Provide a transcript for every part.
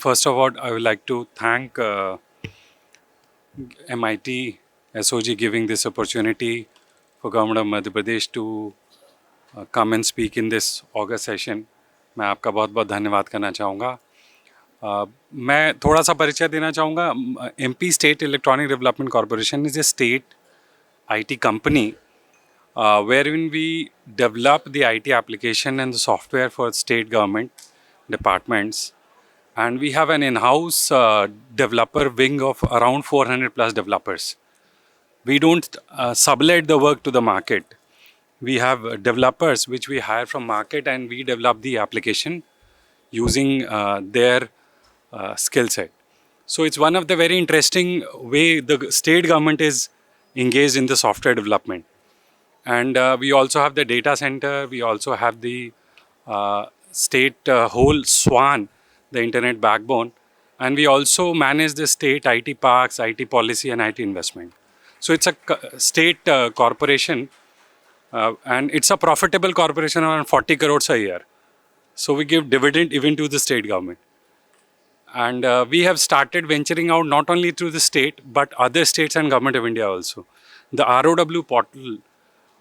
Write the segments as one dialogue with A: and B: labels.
A: First of all, I would like to thank MIT SOG giving this opportunity for Government of Madhya Pradesh to come and speak in this August session. मैं आपका बहुत बहुत धन्यवाद करना चाहूँगा. मैं थोड़ा सा परिचय देना चाहूँगा. MP State Electronic Development Corporation is a state IT company wherein we develop the IT application and the software for state government departments. And we have an in-house developer wing of around 400 plus developers. We don't sublet the work to the market. We have developers which we hire from market and we develop the application using their skill set. So it's one of the very interesting way the state government is engaged in the software development. And we also have the data center. We also have the state whole SWAN, the internet backbone. And we also manage the state IT parks, IT policy and IT investment. So it's a state corporation and it's a profitable corporation around 40 crores a year. So we give dividend even to the state government. And we have started venturing out not only through the state, but other states and government of India also. The ROW portal,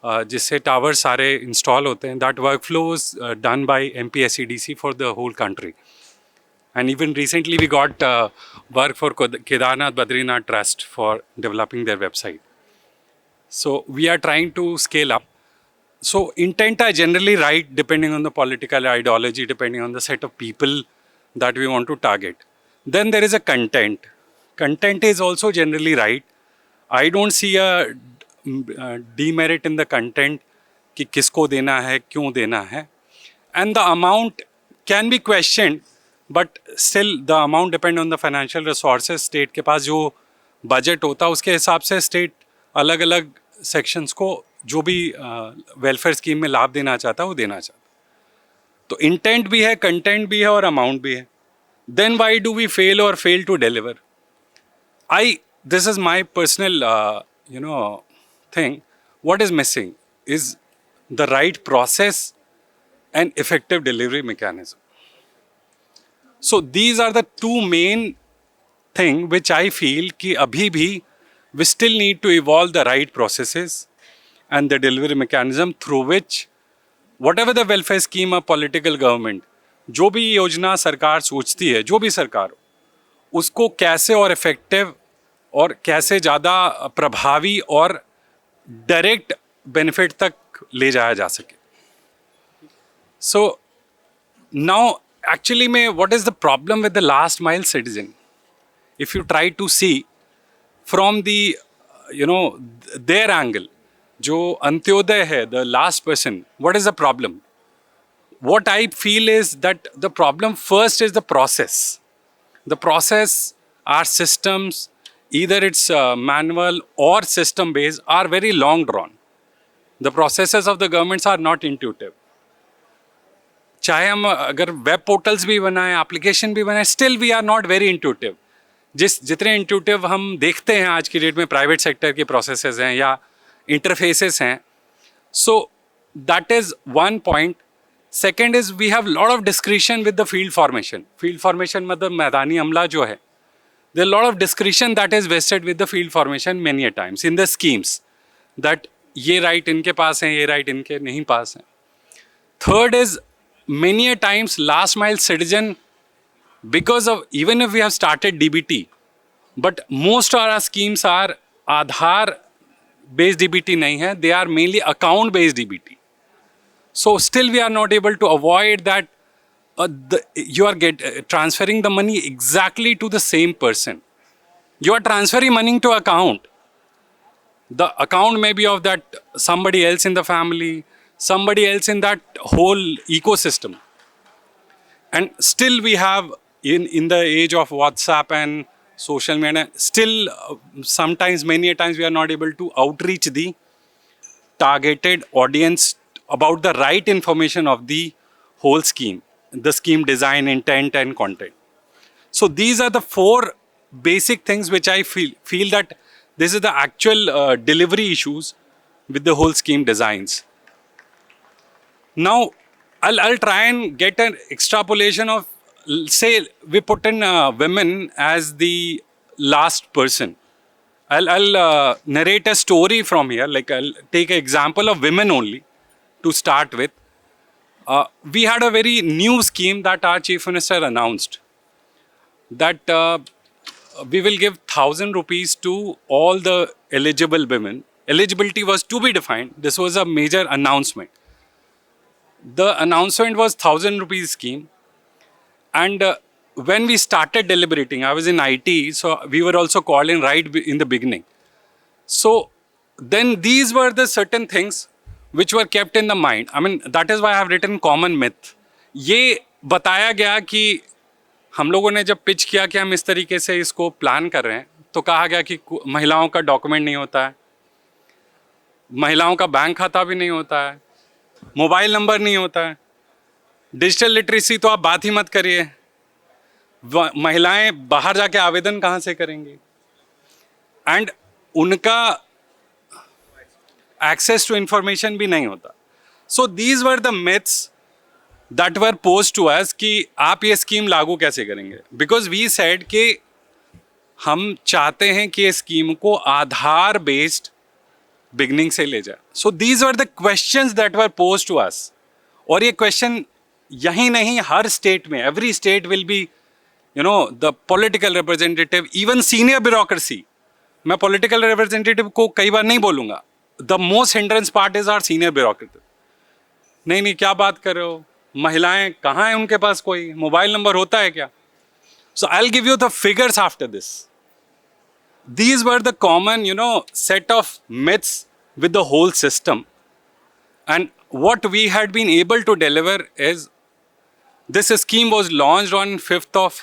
A: जिससे tower सारे install होते हैं, that workflow is done by MP SEDC for the whole country. And even recently we got work for Kedarnath Badrinath Trust for developing their website. So we are trying to scale up. So intent are generally right depending on the political ideology, depending on the set of people that we want to target. Then there is a content. Content is also generally right. I don't see a demerit in the content कि किसको देना है, क्यों देना है. And the amount can be questioned, but still the amount depend on the financial resources. State के पास जो budget होता है उसके हिसाब से state अलग अलग sections को जो भी welfare scheme में लाभ देना चाहता है वो देना चाहता है. तो intent भी है, content भी है और amount भी है. Then why do we fail or fail to deliver? This is my personal thing. What is missing is the right process and effective delivery mechanism. So these are the two main things which I feel कि अभी भी we still need to evolve the right processes and the delivery mechanism through which whatever the welfare scheme of political government, जो भी योजना सरकार सोचती है, जो भी सरकार हो, उसको कैसे और इफेक्टिव और कैसे ज़्यादा प्रभावी और डायरेक्ट बेनिफिट तक ले जाया जा सके. So now actually में what is the problem with the last mile citizen? If you try to see from the their angle, जो अंत्योदय है, the last person, what is the problem? What I feel is that the problem first is the process. The process, our systems, either it's manual or system based, are very long drawn. The processes of the governments are not intuitive. चाहे हम अगर web portals भी बनाएं, application भी बनाएं, still we are not very intuitive. जितने intuitive हम देखते हैं आज की डेट में प्राइवेट सेक्टर के प्रोसेसेस हैं या इंटरफेसेस हैं. So that is one point. Second is we have lot of discretion with the field formation. Field formation मतलब मैदानी अमला जो है, there lot of discretion that is wasted with the field formation many a times in the schemes that ये right इनके पास है, ये राइट इनके नहीं पास है. Third is many a times last mile citizen, because of, even if we have started DBT, but most of our schemes are Aadhaar based DBT nahi hai, they are mainly account based DBT. So still we are not able to avoid that you are transferring the money exactly to the same person. You are transferring money to account. The account may be of that somebody else in the family, somebody else in that whole ecosystem. And still we have, in the age of WhatsApp and social media, still sometimes, many a times we are not able to outreach the targeted audience about the right information of the whole scheme, the scheme design, intent and content. So these are the four basic things which I feel that this is the actual delivery issues with the whole scheme designs. Now, I'll try and get an extrapolation of say we put in women as the last person. I'll narrate a story from here. Like I'll take an example of women only to start with. We had a very new scheme that our chief minister announced, that we will give 1,000 rupees to all the eligible women. Eligibility was to be defined. This was a major announcement. The announcement was 1,000 rupees scheme. And when we started deliberating, I was in IT, so we were also called in right in the beginning. So then these were the certain things which were kept in the mind. I mean, that is why I have written common myth. ये बताया गया कि हम लोगों ने जब pitch किया कि हम इस तरीके से इसको प्लान कर रहे हैं, तो कहा गया कि महिलाओं का डॉक्यूमेंट नहीं होता है, महिलाओं का बैंक खाता भी नहीं होता है, मोबाइल नंबर नहीं होता है, डिजिटल लिटरेसी तो आप बात ही मत करिए, महिलाएं बाहर जाके आवेदन कहाँ से करेंगी, एंड उनका एक्सेस टू इंफॉर्मेशन भी नहीं होता. So these were the myths that were posed to us कि आप ये स्कीम लागू कैसे करेंगे. बिकॉज वी सेड कि हम चाहते हैं कि ये स्कीम को आधार बेस्ड बिगनिंग से ले जाए. So these were the questions that were posed to us. और ये क्वेश्चन यही नहीं, हर स्टेट में, every state will be, you know, the political representative, even senior bureaucracy. मैं पॉलिटिकल रिप्रेजेंटेटिव को कई बार नहीं बोलूँगा. The most hindrance part is our senior bureaucrat. नहीं, क्या बात कर रहे हो, महिलाएं कहाँ हैं, उनके पास कोई मोबाइल नंबर होता है क्या? So I will give you the figures after this. These were the common, set of myths with the whole system. And what we had been able to deliver is, this scheme was launched on 5th of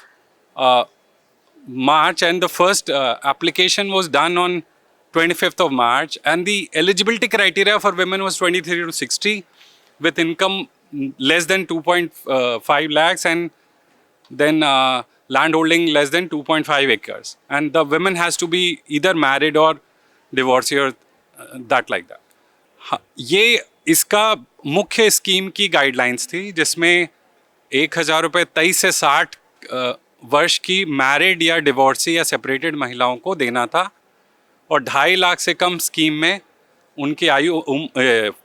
A: March, and the first application was done on 25th of March. And the eligibility criteria for women was 23 to 60 with income less than 2.5 lakhs, and then land holding less than 2.5 acres. And the women has to be either married or divorced or that like that. ये इसका मुख्य scheme की guidelines थी, जिसमें 1,000 रुपये 23 से 60 वर्ष की मैरिड या डिवोर्सी या सेपरेटेड महिलाओं को देना था, और 2.5 लाख से कम स्कीम में उनकी आयु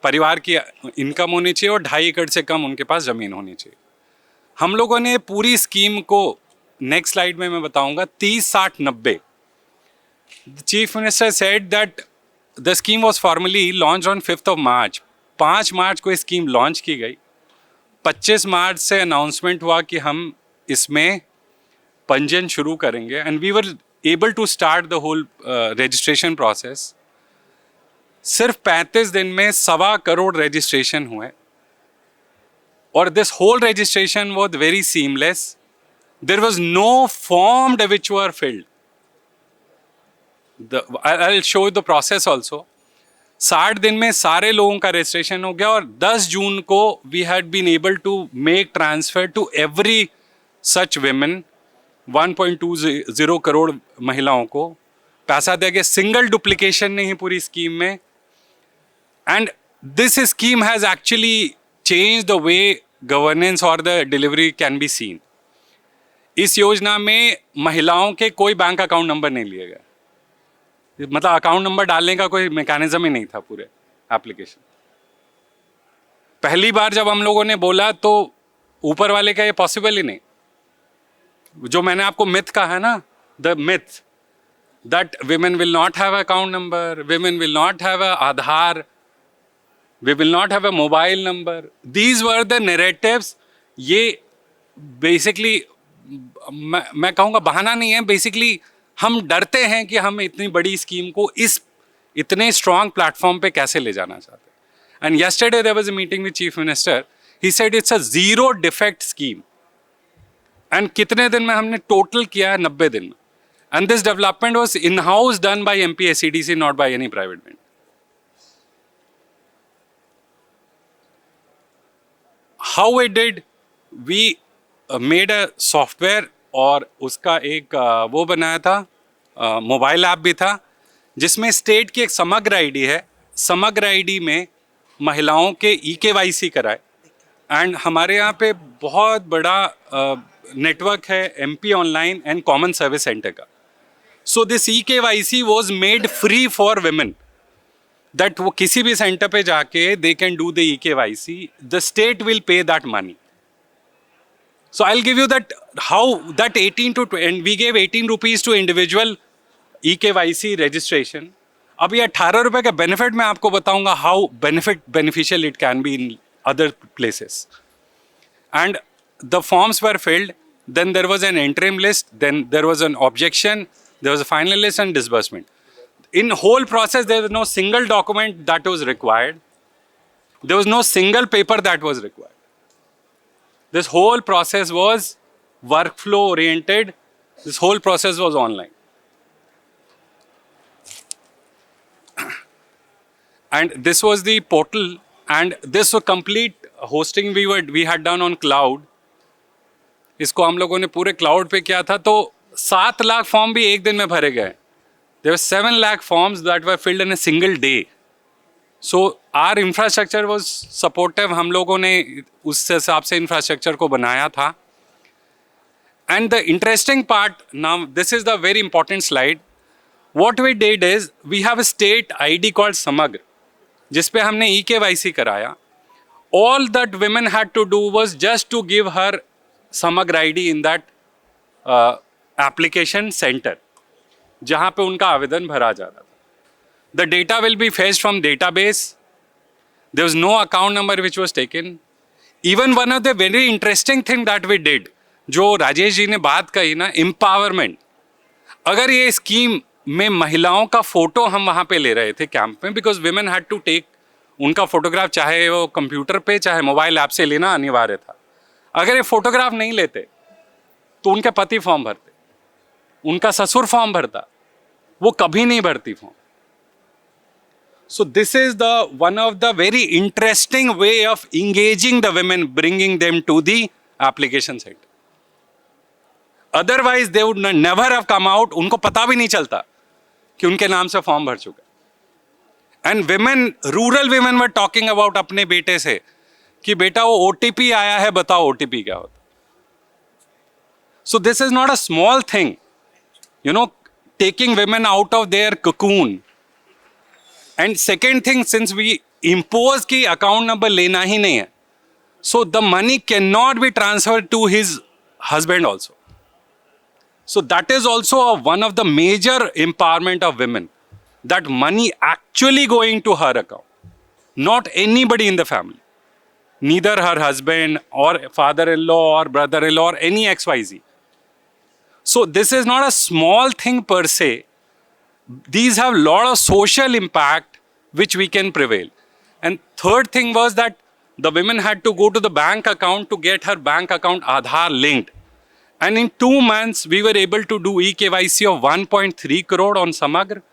A: परिवार की इनकम होनी चाहिए, और 2.5 एकड़ से कम उनके पास ज़मीन होनी चाहिए. हम लोगों ने पूरी स्कीम को, नेक्स्ट स्लाइड में मैं बताऊंगा, 30-60-90. Chief minister said that the scheme was formally launch on 5th of March. 5 मार्च को स्कीम लॉन्च की गई. 25 मार्च से अनाउंसमेंट हुआ कि हम इसमें पंजीयन शुरू करेंगे, and we were able to start the whole registration process. सिर्फ 35 दिन में 1.25 करोड़ रजिस्ट्रेशन हुए, और this whole registration was very seamless. There was no form which were filled. I'll show you the process also. 60 दिन में सारे लोगों का रजिस्ट्रेशन हो गया, और 10 जून को we had been able to make transfer to every such women. 1.20 crore महिलाओं को पैसा दिया गया. सिंगल डुप्लीकेशन नहीं पूरी स्कीम में. And this scheme has actually changed the way governance or the delivery can be seen. इस योजना में महिलाओं के कोई बैंक अकाउंट नंबर नहीं लिए गए. मतलब अकाउंट नंबर डालने का कोई मैकेनिज्म ही नहीं था पूरे एप्लीकेशन. पहली बार जब हम लोगों ने बोला तो ऊपर वाले का ये पॉसिबल ही नहीं. जो मैंने आपको मिथ कहा है ना, the myth that women will not have account number, women will not have a Aadhaar, we will not have a mobile number. These were the narratives. ये बेसिकली मैं कहूँगा बहाना नहीं है. बेसिकली हम डरते हैं कि हम इतनी बड़ी स्कीम को इस इतने स्ट्रॉन्ग प्लेटफॉर्म पे कैसे ले जाना चाहते हैं. And yesterday there was a meeting with chief minister. He said it's a 0 defect scheme. And कितने दिन में हमने टोटल किया है? 90 दिन में. And this development was in house done by MPSCDC, not by any private vendor. How we did, we made a software, और उसका एक वो बनाया था, मोबाइल ऐप भी था, जिसमें स्टेट की एक समग्र आईडी है. समग्र आईडी में महिलाओं के EKYC कराए. एंड हमारे यहाँ पे बहुत बड़ा नेटवर्क है MP online and common service centre का. So this eKYC was made free for women, that वो किसी भी सेंटर पे जाके they can do the eKYC, the state will pay that money. So I'll give you that how that 18 to and we gave 18 rupees to individual eKYC registration. अब ये 18 रुपए का benefit मैं आपको बताऊंगा how beneficial it can be in other places. And the forms were filled, then there was an interim list, then there was an objection, there was a final list and disbursement. In whole process there was no single document that was required. There was no single paper that was required. This whole process was workflow oriented. This whole process was online. And this was the portal, and this was complete hosting we had done on cloud. इसको हम लोगों ने पूरे cloud पे किया था, तो 7 lakh form भी एक दिन में भरे गए. There were 7 lakh forms that were filled in a single day. So our infrastructure was supportive. हम लोगों ने उस हिसाब से infrastructure को बनाया था. And the interesting part, now this is the very important slide. What we did is we have a state ID called Samagra, जिस पे हमने eKYC कराया. All that women had to do was just to give her Samagra ID in that application center, जहाँ पे उनका आवेदन भरा जा रहा था. The data will be fetched from database. There was no account number which was taken. Even one of the very interesting thing that we did, जो राजेश जी ने बात कही ना, empowerment. अगर ये स्कीम में महिलाओं का फोटो हम वहाँ पे ले रहे थे कैंप में, because women had to take उनका फोटोग्राफ, चाहे वो कंप्यूटर पे चाहे मोबाइल ऐप से लेना अनिवार्य था. अगर ये फोटोग्राफ नहीं लेते तो उनके पति फॉर्म भरते, उनका ससुर फॉर्म भरता, वो कभी नहीं भरती form. So this is the one of the very interesting way of engaging the women, bringing them to the application center. Otherwise they would never have come out. उनको पता भी नहीं चलता कि उनके नाम से फॉर्म भर चुका. And women, rural women were talking about अपने बेटे से कि बेटा वो OTP आया है, बताओ OTP क्या होता. So this is not a small thing, you know, taking women out of their cocoon. And second thing, since we impose कि account number लेना ही नहीं है, so the money cannot be transferred to his husband also. So that is also one of the major empowerment of women, that money actually going to her account, not anybody in the family, neither her husband or father-in-law or brother-in-law or any XYZ. So this is not a small thing per se. These have a lot of social impact which we can prevail. And third thing was that the women had to go to the bank account to get her bank account Aadhaar linked. And in 2 months, we were able to do eKYC of 1.3 crore on Samagra.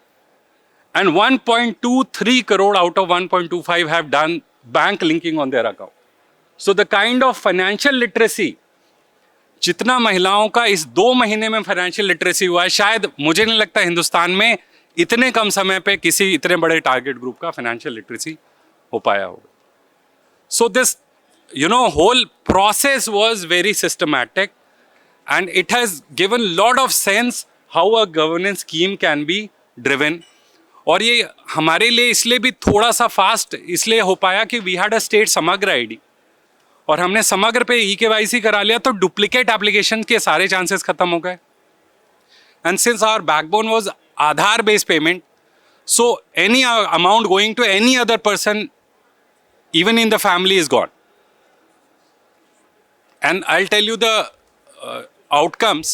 A: And 1.23 crore out of 1.25 have done bank linking on their account. So the kind of financial literacy, जितना महिलाओं का इस 2 महीने में financial literacy हुआ है, शायद मुझे नहीं लगता हिंदुस्तान में इतने कम समय पे किसी इतने बड़े टारगेट ग्रुप का फाइनेंशियल लिटरेसी हो पाया होगा. So this, you know, whole process was very systematic and it has given lot of sense how a governance scheme can be driven. और ये हमारे लिए इसलिए भी थोड़ा सा फास्ट इसलिए हो पाया कि वी हैड अ स्टेट समग्र आईडी, और हमने समग्र पे eKYC करा लिया, तो डुप्लीकेट एप्लीकेशन के सारे चांसेस खत्म हो गए. And since our backbone was Aadhaar based payment, so any amount going to any other person even in the family is gone. And I'll tell you the outcomes.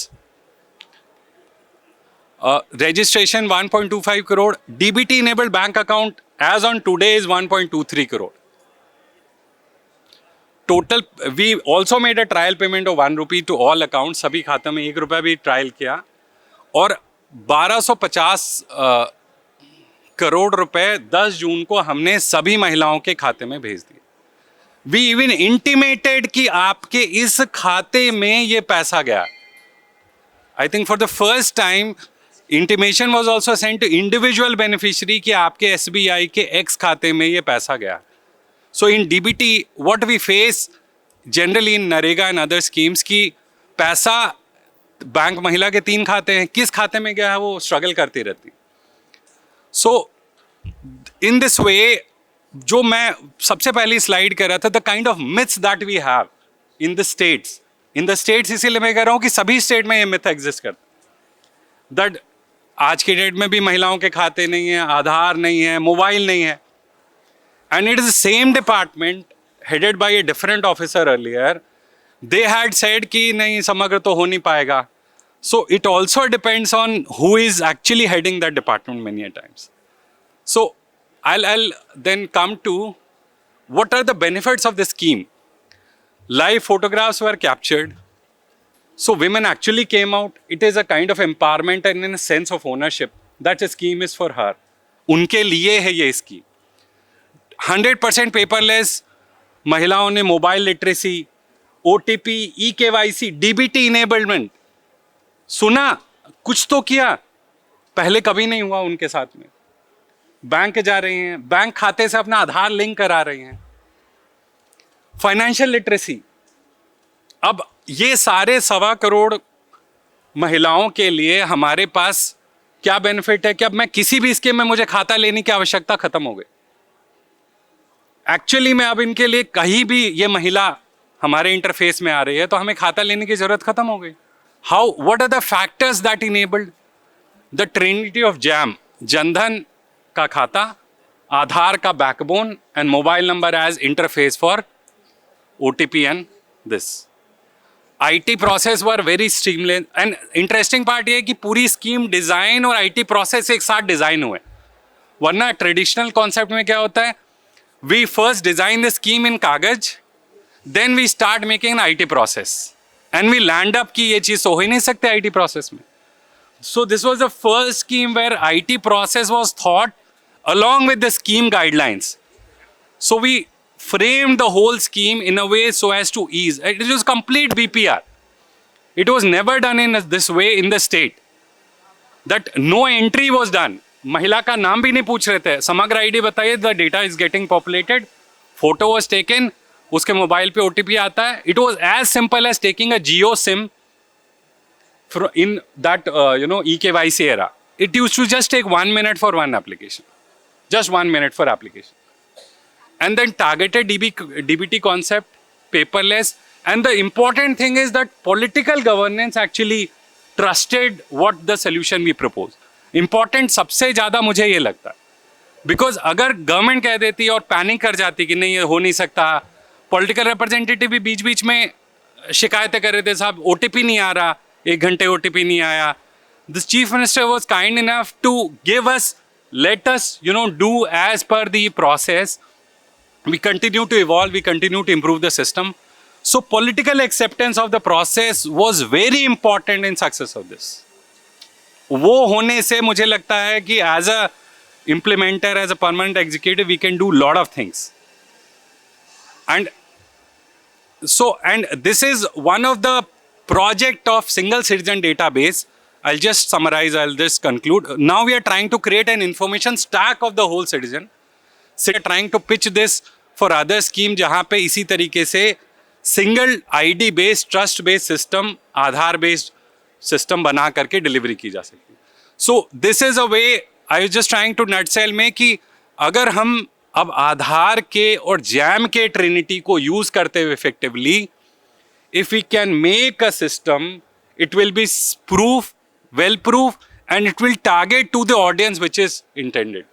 A: Registration 1.25 crore, DBT enabled bank account as on today is 1.23 crore. Total, we also made a trial payment of 1 rupee to all accounts. सभी खातों में 1 रुपया भी trial किया, और 1250 करोड़ रुपए 10 जून को हमने सभी महिलाओं के खाते में भेज दिए. वी इवन इंटीमेटेड कि आपके इस खाते में ये पैसा गया. I think for the first time intimation was also sent to individual beneficiary कि आपके SBI के X खाते में ये पैसा गया. So in DBT what we face generally in NREGA and other schemes की पैसा बैंक महिला के 3 खाते हैं, किस खाते में गया है वो स्ट्रगल करती रहती। सो इन दिस वे, जो मैं सबसे पहली स्लाइड कर रहा था, the kind of myths that we have in the states, इसीलिए मैं कह रहा हूं कि सभी स्टेट में ये मिथ एग्जिस्ट करता है दैट आज की डेट में भी महिलाओं के खाते नहीं है, आधार नहीं है, मोबाइल नहीं है, and it is the same department headed by a different officer earlier, they had said कि नहीं समग्र तो हो नहीं पाएगा. So it also depends on who is actually heading that department many a times. So I'll then come to what are the benefits of this scheme. Live photographs were captured. So women actually came out. It is a kind of empowerment and in a sense of ownership that a scheme is for her. उनके लिए है ये scheme. 100% paperless. महिलाओं ने mobile literacy, OTP, eKYC, DBT enablement सुना, कुछ तो किया, पहले कभी नहीं हुआ उनके साथ में. बैंक जा रही हैं, बैंक खाते से अपना आधार लिंक करा रही हैं. फाइनेंशियल लिटरेसी, अब ये सारे 1.25 करोड़ महिलाओं के लिए हमारे पास क्या बेनिफिट है कि अब मैं किसी भी स्कीम में मुझे खाता लेने की आवश्यकता खत्म हो गई. एक्चुअली में अब इनके लिए कहीं भी ये महिला हमारे इंटरफेस में आ रही है तो हमें खाता लेने की जरूरत खत्म हो गई. How, what are the factors that enabled the trinity of JAM? Jan Dhan का खाता, आधार का backbone and mobile number as interface for OTP and this. IT process were very streamlined and interesting part ये है कि पूरी स्कीम डिजाइन और IT process एक साथ डिजाइन हुए. वरना ट्रेडिशनल कॉन्सेप्ट में क्या होता है, we first design the scheme in कागज, then we start making an IT process. And we land up कि ये चीज़ हो ही नहीं सकते IT process में. So this was the first scheme where IT process was thought along with the scheme guidelines. So we framed the whole scheme in a way so as to ease. It was complete BPR. It was never done in this way in the state. That no entry was done. महिला का नाम भी नहीं पूछ रहे थे, समग्र ID बताइए, the data is getting populated, photo was taken, उसके मोबाइल पे OTP आता है. It was as simple as taking a Jio sim in that eKYC era. It used to just take 1 minute for one application, just 1 minute for application. And then targeted DBT concept, paperless, and the important thing is that political governance actually trusted what the solution we propose. Important सबसे ज़्यादा मुझे ये लगता है, because अगर government कह देती और पैनिक कर जाती कि नहीं ये हो नहीं सकता, पॉलिटिकल रिप्रेजेंटेटिव भी बीच बीच में शिकायतें कर रहे थे, साहब OTP नहीं आ रहा, 1 घंटे OTP नहीं आया. This chief minister was kind enough to give us, let us do as per the process. We continue to evolve, we continue to improve the system. So political acceptance of the process was very important in success of this. वो होने से मुझे लगता है कि as a implementer, as a permanent executive, we can do lot of things. And so, and this is one of the project of single citizen database. I'll just summarize, I'll just conclude. Now we are trying to create an information stack of the whole citizen. So we are trying to pitch this for other scheme जहाँ पे इसी तरीके से single ID based, trust based system, आधार based system बना करके delivery की जा सकती है. So this is a way I was just trying to nutshell में कि अगर हम अब आधार के और जैम के ट्रिनिटी को यूज करते हुए effectively, if we can make a system, it will be proof, well proof, and it will target to the audience which is intended.